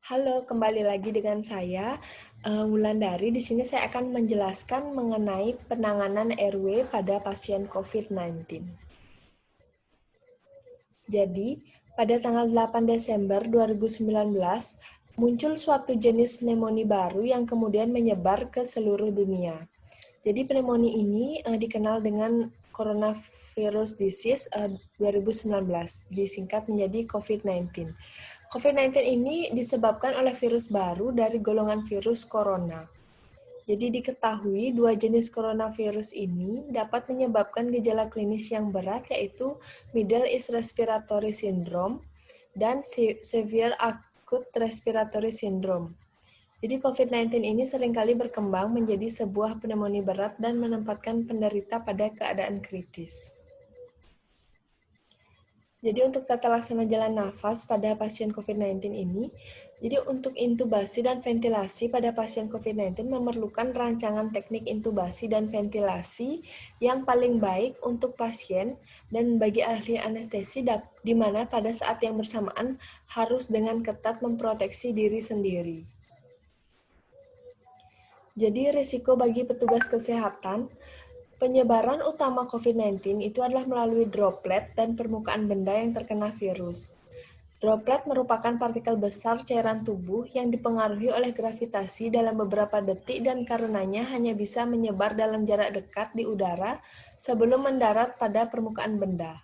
Halo, kembali lagi dengan saya, Wulandari. Di sini saya akan menjelaskan mengenai penanganan RW pada pasien COVID-19. Jadi, pada tanggal 8 Desember 2019, muncul suatu jenis pneumonia baru yang kemudian menyebar ke seluruh dunia. Jadi pneumonia ini dikenal dengan coronavirus disease 2019, disingkat menjadi COVID-19. COVID-19 ini disebabkan oleh virus baru dari golongan virus corona. Jadi diketahui dua jenis coronavirus ini dapat menyebabkan gejala klinis yang berat, yaitu Middle East Respiratory Syndrome dan Severe Acute Respiratory Syndrome. Jadi COVID-19 ini seringkali berkembang menjadi sebuah pneumonia berat dan menempatkan penderita pada keadaan kritis. Jadi untuk tata laksana jalan nafas pada pasien COVID-19 ini, jadi untuk intubasi dan ventilasi pada pasien COVID-19 memerlukan rancangan teknik intubasi dan ventilasi yang paling baik untuk pasien dan bagi ahli anestesi di mana pada saat yang bersamaan harus dengan ketat memproteksi diri sendiri. Jadi risiko bagi petugas kesehatan, penyebaran utama COVID-19 itu adalah melalui droplet dan permukaan benda yang terkena virus. Droplet merupakan partikel besar cairan tubuh yang dipengaruhi oleh gravitasi dalam beberapa detik dan karenanya hanya bisa menyebar dalam jarak dekat di udara sebelum mendarat pada permukaan benda.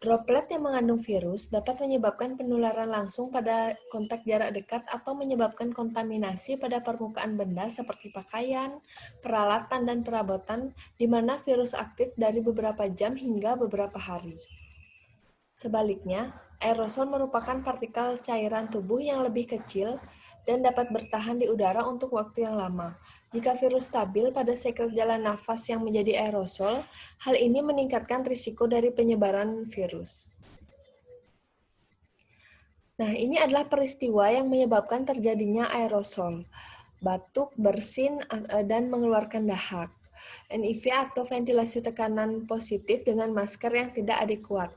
Droplet yang mengandung virus dapat menyebabkan penularan langsung pada kontak jarak dekat atau menyebabkan kontaminasi pada permukaan benda seperti pakaian, peralatan, dan perabotan di mana virus aktif dari beberapa jam hingga beberapa hari. Sebaliknya, aerosol merupakan partikel cairan tubuh yang lebih kecil dan dapat bertahan di udara untuk waktu yang lama. Jika virus stabil pada sekret jalan nafas yang menjadi aerosol, hal ini meningkatkan risiko dari penyebaran virus. Nah, ini adalah peristiwa yang menyebabkan terjadinya aerosol, batuk, bersin, dan mengeluarkan dahak. NIV atau ventilasi tekanan positif dengan masker yang tidak adekuat.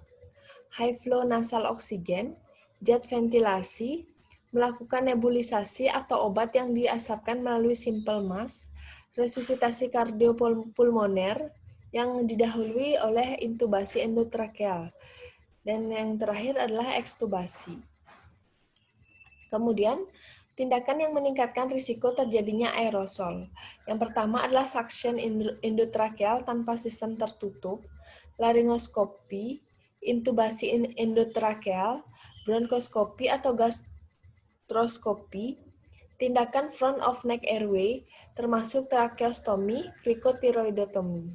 High flow nasal oksigen, jet ventilasi, melakukan nebulisasi atau obat yang diasapkan melalui simple mask, resusitasi kardiopulmoner yang didahului oleh intubasi endotrakeal, dan yang terakhir adalah ekstubasi. Kemudian, tindakan yang meningkatkan risiko terjadinya aerosol. Yang pertama adalah suction endotrakeal tanpa sistem tertutup, laryngoskopi, intubasi endotrakeal, bronkoskopi atau gastroskopi, tindakan front of neck airway, termasuk tracheostomy, krikotiroidotomi.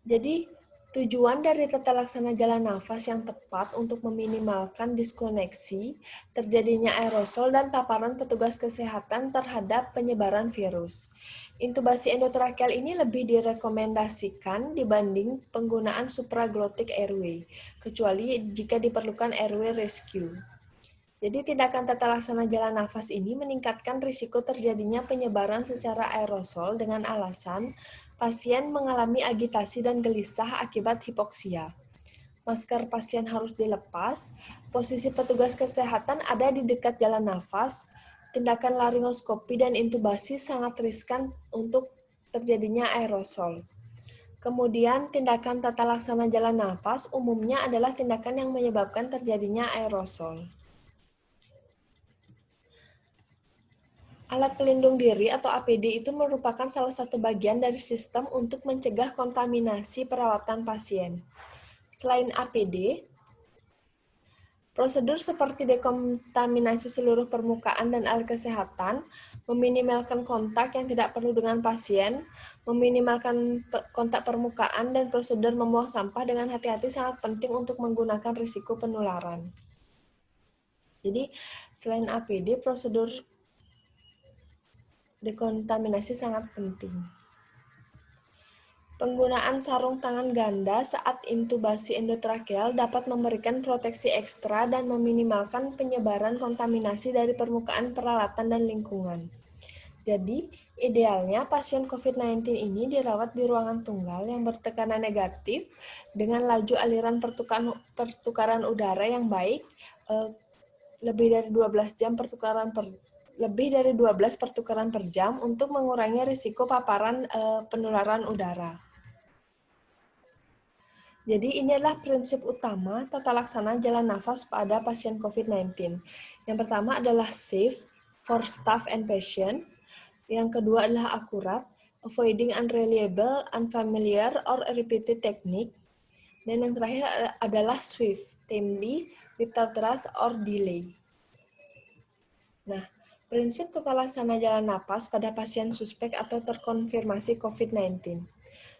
Jadi, tujuan dari tata laksana jalan nafas yang tepat untuk meminimalkan diskoneksi, terjadinya aerosol dan paparan petugas kesehatan terhadap penyebaran virus. Intubasi endotrakeal ini lebih direkomendasikan dibanding penggunaan supraglottic airway, kecuali jika diperlukan airway rescue. Jadi tindakan tata laksana jalan nafas ini meningkatkan risiko terjadinya penyebaran secara aerosol dengan alasan pasien mengalami agitasi dan gelisah akibat hipoksia. Masker pasien harus dilepas, posisi petugas kesehatan ada di dekat jalan nafas, tindakan laryngoskopi dan intubasi sangat riskan untuk terjadinya aerosol. Kemudian, tindakan tata laksana jalan nafas umumnya adalah tindakan yang menyebabkan terjadinya aerosol. Alat pelindung diri atau APD itu merupakan salah satu bagian dari sistem untuk mencegah kontaminasi perawatan pasien. Selain APD, prosedur seperti dekontaminasi seluruh permukaan dan alat kesehatan, meminimalkan kontak yang tidak perlu dengan pasien, meminimalkan kontak permukaan, dan prosedur membuang sampah dengan hati-hati sangat penting untuk menggunakan risiko penularan. Jadi, selain APD, prosedur dekontaminasi sangat penting. Penggunaan sarung tangan ganda saat intubasi endotrakeal dapat memberikan proteksi ekstra dan meminimalkan penyebaran kontaminasi dari permukaan peralatan dan lingkungan. Jadi, idealnya pasien COVID-19 ini dirawat di ruangan tunggal yang bertekanan negatif dengan laju aliran pertukaran udara yang baik, lebih dari 12 pertukaran per jam untuk mengurangi risiko paparan penularan udara. Jadi ini adalah prinsip utama tata laksana jalan nafas pada pasien COVID-19. Yang pertama adalah safe for staff and patient. Yang kedua adalah akurat, avoiding unreliable, unfamiliar, or repeated technique. Dan yang terakhir adalah swift, timely, without rush or delay. Nah, prinsip tata laksana jalan napas pada pasien suspek atau terkonfirmasi COVID-19.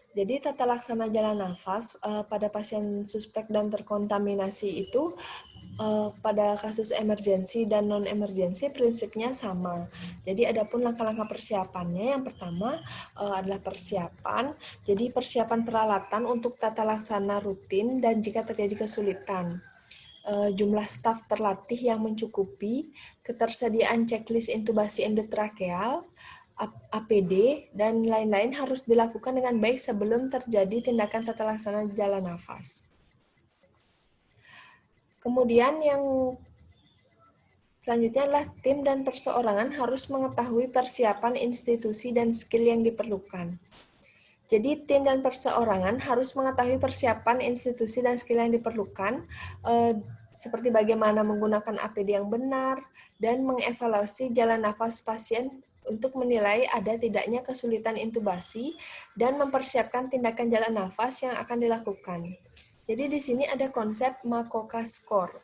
Jadi tata laksana jalan nafas pada pasien suspek dan terkontaminasi itu pada kasus emergensi dan non-emergensi prinsipnya sama. Jadi adapun langkah-langkah persiapannya, yang pertama adalah persiapan. Jadi persiapan peralatan untuk tata laksana rutin dan jika terjadi kesulitan. Jumlah staf terlatih yang mencukupi, ketersediaan checklist intubasi endotrakeal, APD, dan lain-lain harus dilakukan dengan baik sebelum terjadi tindakan tata laksana jalan nafas. Kemudian yang selanjutnya adalah tim dan perseorangan harus mengetahui persiapan institusi dan skill yang diperlukan. Jadi tim dan perseorangan harus mengetahui persiapan institusi dan skill yang diperlukan, seperti bagaimana menggunakan APD yang benar, dan mengevaluasi jalan nafas pasien untuk menilai ada tidaknya kesulitan intubasi dan mempersiapkan tindakan jalan nafas yang akan dilakukan. Jadi di sini ada konsep MACOCA score,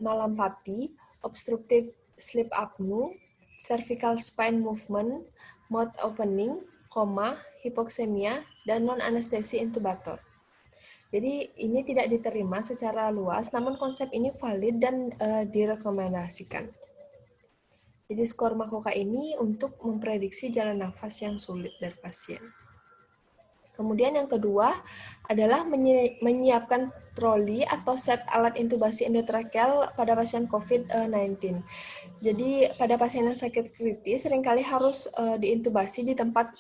malampati, obstructive sleep apnea, cervical spine movement, mouth opening, koma, hipoksemia, dan non-anestesi intubator. Jadi ini tidak diterima secara luas, namun konsep ini valid dan direkomendasikan. Jadi skor MACOCA ini untuk memprediksi jalan nafas yang sulit dari pasien. Kemudian yang kedua adalah menyiapkan troli atau set alat intubasi endotrakeal pada pasien COVID-19. Jadi pada pasien yang sakit kritis seringkali harus diintubasi di tempat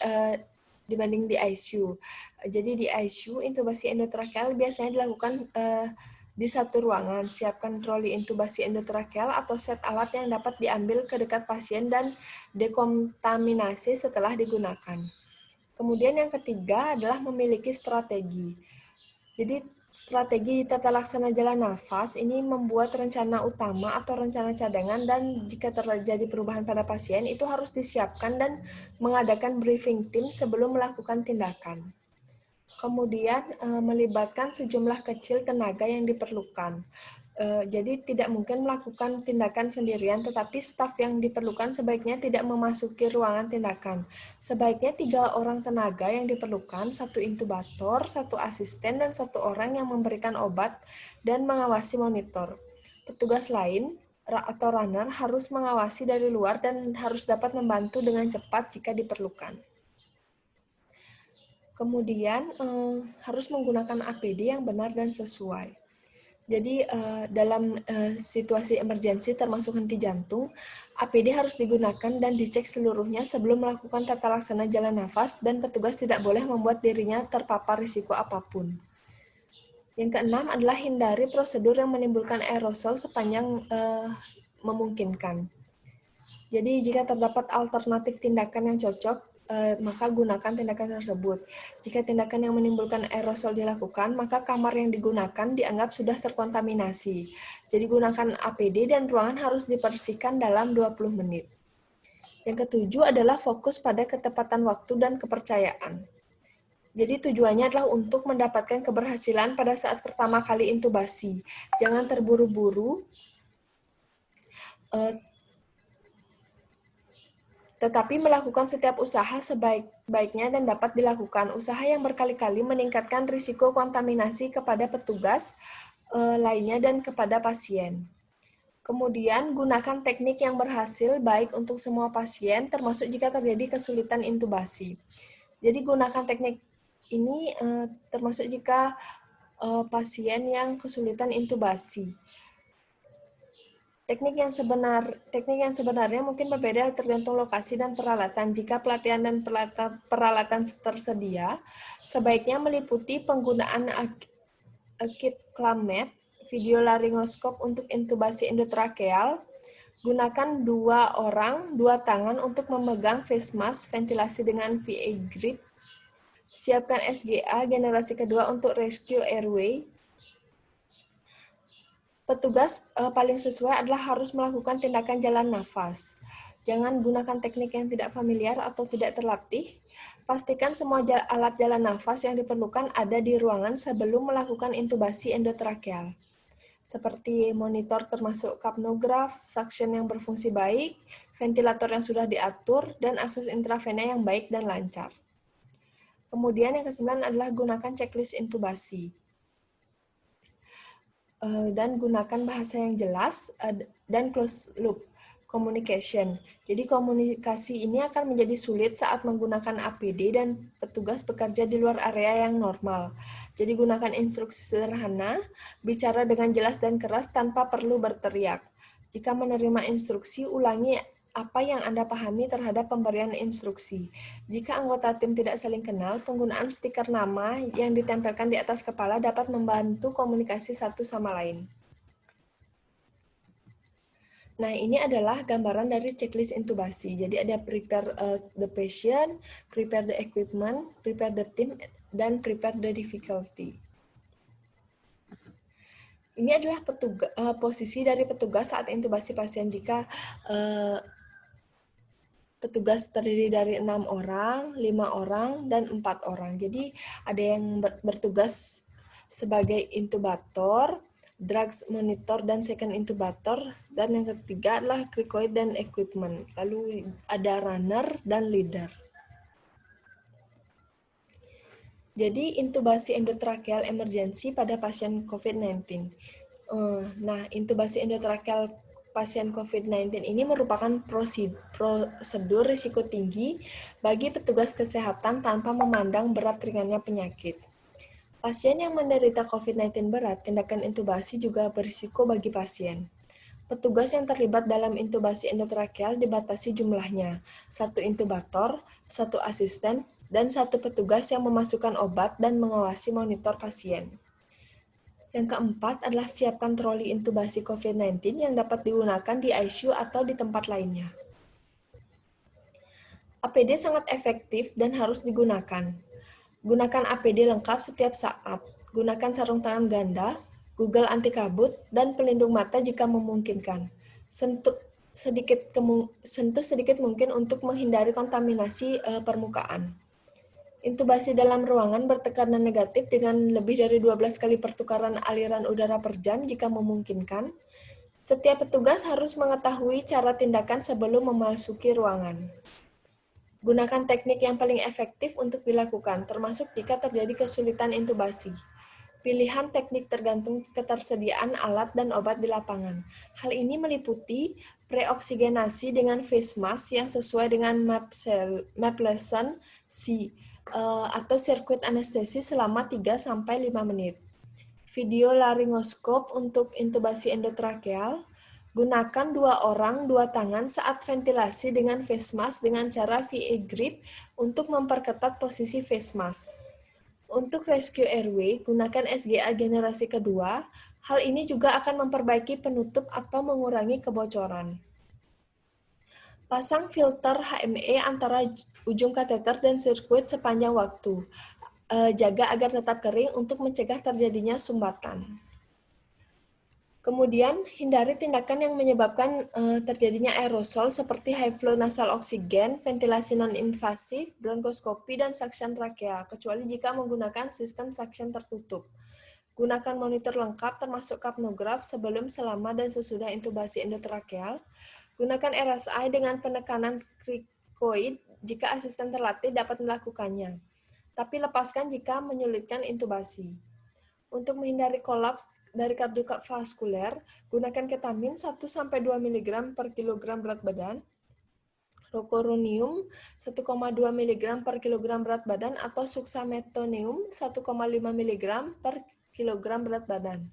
dibanding di ICU. Jadi di ICU intubasi endotrakeal biasanya dilakukan di satu ruangan. Siapkan troli intubasi endotrakeal atau set alat yang dapat diambil ke dekat pasien dan dekontaminasi setelah digunakan. Kemudian yang ketiga adalah memiliki strategi. Jadi strategi tata laksana jalan nafas ini membuat rencana utama atau rencana cadangan, dan jika terjadi perubahan pada pasien itu harus disiapkan dan mengadakan briefing tim sebelum melakukan tindakan. Kemudian melibatkan sejumlah kecil tenaga yang diperlukan. Jadi tidak mungkin melakukan tindakan sendirian, tetapi staf yang diperlukan sebaiknya tidak memasuki ruangan tindakan. Sebaiknya 3 orang tenaga yang diperlukan, 1 intubator, 1 asisten, dan 1 orang yang memberikan obat dan mengawasi monitor. Petugas lain atau runner harus mengawasi dari luar dan harus dapat membantu dengan cepat jika diperlukan. Kemudian harus menggunakan APD yang benar dan sesuai. Jadi dalam situasi emergensi termasuk henti jantung, APD harus digunakan dan dicek seluruhnya sebelum melakukan tata laksana jalan nafas, dan petugas tidak boleh membuat dirinya terpapar risiko apapun. Yang keenam adalah hindari prosedur yang menimbulkan aerosol sepanjang memungkinkan. Jadi jika terdapat alternatif tindakan yang cocok, maka gunakan tindakan tersebut. Jika tindakan yang menimbulkan aerosol dilakukan, maka kamar yang digunakan dianggap sudah terkontaminasi. Jadi gunakan APD dan ruangan harus dibersihkan dalam 20 menit. Yang ketujuh adalah fokus pada ketepatan waktu dan kepercayaan. Jadi tujuannya adalah untuk mendapatkan keberhasilan pada saat pertama kali intubasi. Jangan terburu-buru, tetapi melakukan setiap usaha sebaik-baiknya dan dapat dilakukan. Usaha yang berkali-kali meningkatkan risiko kontaminasi kepada petugas lainnya dan kepada pasien. Kemudian, gunakan teknik yang berhasil baik untuk semua pasien, termasuk jika terjadi kesulitan intubasi. Jadi, gunakan teknik ini termasuk jika pasien yang kesulitan intubasi. Teknik yang sebenarnya mungkin berbeda tergantung lokasi dan peralatan. Jika pelatihan dan peralatan tersedia, sebaiknya meliputi penggunaan kit Clamet, Video laringoskop untuk intubasi endotrakeal. Gunakan 2 orang, 2 tangan untuk memegang face mask ventilasi dengan VA grip. Siapkan SGA generasi kedua untuk rescue airway. Petugas paling sesuai adalah harus melakukan tindakan jalan nafas. Jangan gunakan teknik yang tidak familiar atau tidak terlatih. Pastikan semua alat jalan nafas yang diperlukan ada di ruangan sebelum melakukan intubasi endotrakeal, seperti monitor termasuk kapnograf, suction yang berfungsi baik, ventilator yang sudah diatur, dan akses intravena yang baik dan lancar. Kemudian yang ke-9 adalah gunakan checklist intubasi. Dan gunakan bahasa yang jelas dan close loop communication. Jadi komunikasi ini akan menjadi sulit saat menggunakan APD dan petugas bekerja di luar area yang normal. Jadi gunakan instruksi sederhana, bicara dengan jelas dan keras tanpa perlu berteriak. Jika menerima instruksi, ulangi apa yang Anda pahami terhadap pemberian instruksi. Jika anggota tim tidak saling kenal, penggunaan stiker nama yang ditempelkan di atas kepala dapat membantu komunikasi satu sama lain. Nah, ini adalah gambaran dari checklist intubasi. Jadi ada prepare the patient, prepare the equipment, prepare the team, dan prepare the difficulty. Ini adalah posisi dari petugas saat intubasi pasien. Jika petugas terdiri dari 6 orang, 5 orang, dan 4 orang. Jadi ada yang bertugas sebagai intubator, drugs monitor, dan second intubator, dan yang ketiga adalah cricoid dan equipment. Lalu ada runner dan leader. Jadi intubasi endotrakeal emergency pada pasien COVID-19. Nah, intubasi endotrakeal pasien COVID-19 ini merupakan prosedur risiko tinggi bagi petugas kesehatan tanpa memandang berat ringannya penyakit. Pasien yang menderita COVID-19 berat, tindakan intubasi juga berisiko bagi pasien. Petugas yang terlibat dalam intubasi endotrakeal dibatasi jumlahnya, 1 intubator, 1 asisten, dan 1 petugas yang memasukkan obat dan mengawasi monitor pasien. Yang keempat adalah siapkan troli intubasi COVID-19 yang dapat digunakan di ICU atau di tempat lainnya. APD sangat efektif dan harus digunakan. Gunakan APD lengkap setiap saat. Gunakan sarung tangan ganda, Google anti kabut, dan pelindung mata jika memungkinkan. Sentuh sedikit mungkin untuk menghindari kontaminasi permukaan. Intubasi dalam ruangan bertekanan negatif dengan lebih dari 12 kali pertukaran aliran udara per jam jika memungkinkan. Setiap petugas harus mengetahui cara tindakan sebelum memasuki ruangan. Gunakan teknik yang paling efektif untuk dilakukan, termasuk jika terjadi kesulitan intubasi. Pilihan teknik tergantung ketersediaan alat dan obat di lapangan. Hal ini meliputi preoksigenasi dengan face mask yang sesuai dengan Mapleson C atau sirkuit anestesi selama 3-5 menit. Video laringoskop untuk intubasi endotrakeal. Gunakan 2 orang, 2 tangan saat ventilasi dengan face mask dengan cara VA grip untuk memperketat posisi face mask. Untuk rescue airway, gunakan SGA generasi kedua. Hal ini juga akan memperbaiki penutup atau mengurangi kebocoran. Pasang filter HME antara ujung kateter dan sirkuit sepanjang waktu. Jaga agar tetap kering untuk mencegah terjadinya sumbatan. Kemudian, hindari tindakan yang menyebabkan terjadinya aerosol seperti high flow nasal oksigen, ventilasi non-invasif, bronkoskopi, dan suction trachea, kecuali jika menggunakan sistem suction tertutup. Gunakan monitor lengkap termasuk kapnograf sebelum, selama, dan sesudah intubasi endotrakeal. Gunakan RSI dengan penekanan cricoid jika asisten terlatih dapat melakukannya, tapi lepaskan jika menyulitkan intubasi. Untuk menghindari kolaps dari kardiovaskuler, gunakan ketamin 1-2 mg per kilogram berat badan, rocuronium 1,2 mg per kilogram berat badan, atau suxametoneum 1,5 mg per kilogram berat badan.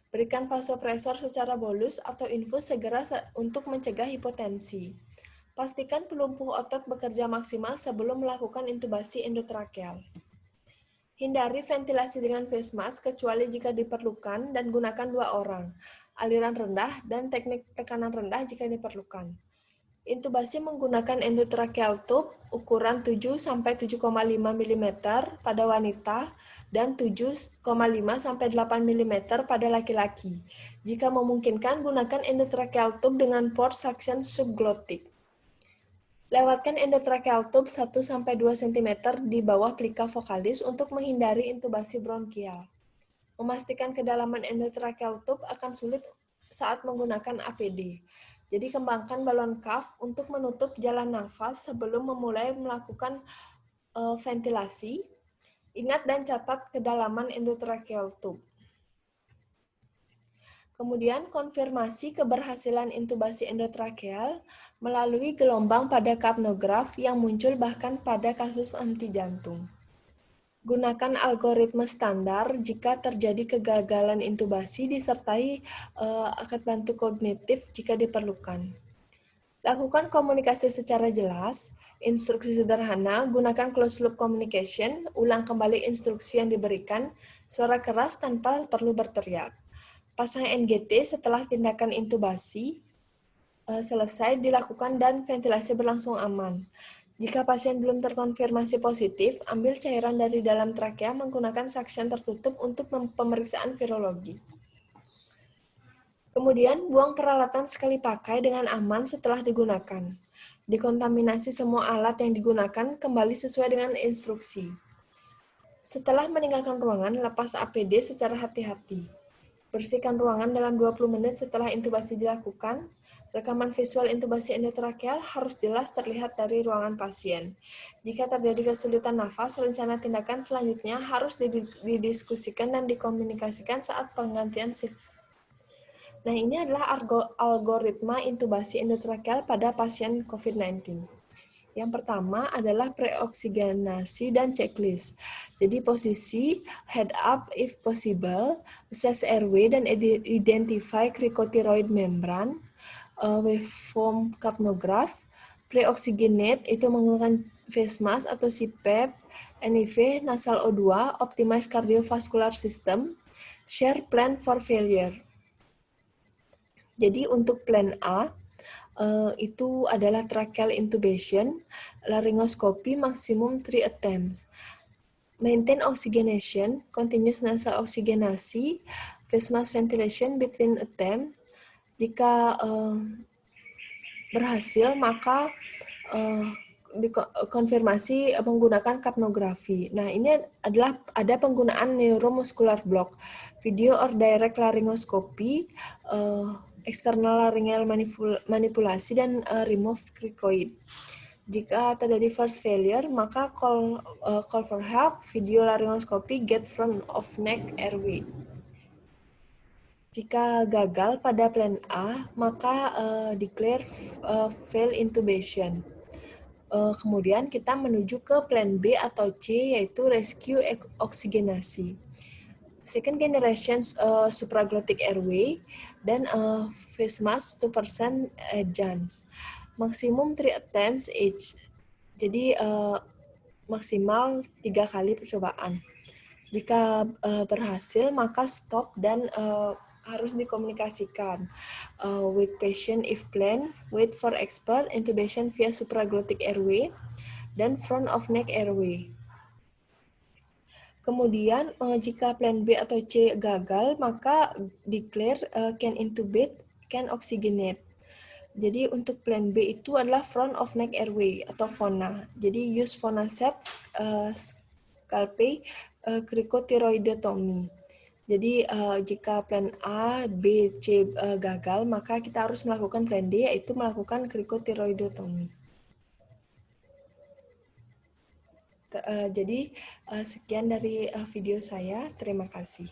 Berikan vasopresor secara bolus atau infus segera untuk mencegah hipotensi. Pastikan pelumpuh otot bekerja maksimal sebelum melakukan intubasi endotrakeal. Hindari ventilasi dengan face mask kecuali jika diperlukan dan gunakan 2 orang, aliran rendah dan teknik tekanan rendah jika diperlukan. Intubasi menggunakan endotracheal tube ukuran 7-7,5 mm pada wanita dan 7,5-8 mm pada laki-laki. Jika memungkinkan, gunakan endotracheal tube dengan port suction subglottic. Lewatkan endotracheal tube 1-2 cm di bawah plika vokalis untuk menghindari intubasi bronkial. Memastikan kedalaman endotracheal tube akan sulit saat menggunakan APD. Jadi kembangkan balon cuff untuk menutup jalan nafas sebelum memulai melakukan ventilasi. Ingat dan catat kedalaman endotracheal tube. Kemudian konfirmasi keberhasilan intubasi endotracheal melalui gelombang pada kapnograf yang muncul bahkan pada kasus henti jantung. Gunakan algoritma standar jika terjadi kegagalan intubasi disertai akat bantu kognitif jika diperlukan. Lakukan komunikasi secara jelas, instruksi sederhana, gunakan closed loop communication, ulang kembali instruksi yang diberikan, suara keras tanpa perlu berteriak. Pasang NGT setelah tindakan intubasi selesai dilakukan dan ventilasi berlangsung aman. Jika pasien belum terkonfirmasi positif, ambil cairan dari dalam trakea menggunakan suction tertutup untuk pemeriksaan virologi. Kemudian, buang peralatan sekali pakai dengan aman setelah digunakan. Dekontaminasi semua alat yang digunakan kembali sesuai dengan instruksi. Setelah meninggalkan ruangan, lepas APD secara hati-hati. Bersihkan ruangan dalam 20 menit setelah intubasi dilakukan. Rekaman visual intubasi endotracheal harus jelas terlihat dari ruangan pasien. Jika terjadi kesulitan nafas, rencana tindakan selanjutnya harus didiskusikan dan dikomunikasikan saat penggantian shift. Nah, ini adalah algoritma intubasi endotracheal pada pasien COVID-19. Yang pertama adalah preoksigenasi dan checklist. Jadi posisi head up if possible, assess airway dan identify cricotheroid membran, waveform capnograph, preoxygenate itu menggunakan face mask atau CPAP, NIV nasal O2, optimize cardiovascular system, share plan for failure. Jadi untuk plan A, itu adalah tracheal intubation, laryngoskopi maksimum 3 attempts. Maintain oxygenation, continuous nasal oksigenasi, face mask ventilation between attempts. Jika berhasil, maka dikonfirmasi menggunakan kapnografi. Nah, ini adalah ada penggunaan neuromuscular block, video or direct laryngoscopy, external laryngeal manipulasi, dan remove cricoid. Jika terjadi first failure, maka call for help, video laryngoscopy, get front of neck airway. Jika gagal pada plan A, maka declare fail intubation. Kemudian kita menuju ke plan B atau C, yaitu rescue oksigenasi. Second generation supraglottic airway dan face mask 2% adjunct. Maksimum 3 attempts each. Jadi maksimal 3 kali percobaan. Jika berhasil, maka stop dan harus dikomunikasikan. With patient if planned, wait for expert, intubation via supraglottic airway, dan front of neck airway. Kemudian jika plan B atau C gagal, maka declare can intubate, can oxygenate. Jadi untuk plan B itu adalah front of neck airway atau FONA. Jadi use FONASET, scalpe, cricotiroidotomy. Jadi jika plan A, B, C gagal, maka kita harus melakukan plan D, yaitu melakukan cricotiroidotomy. Jadi sekian dari video saya. Terima kasih.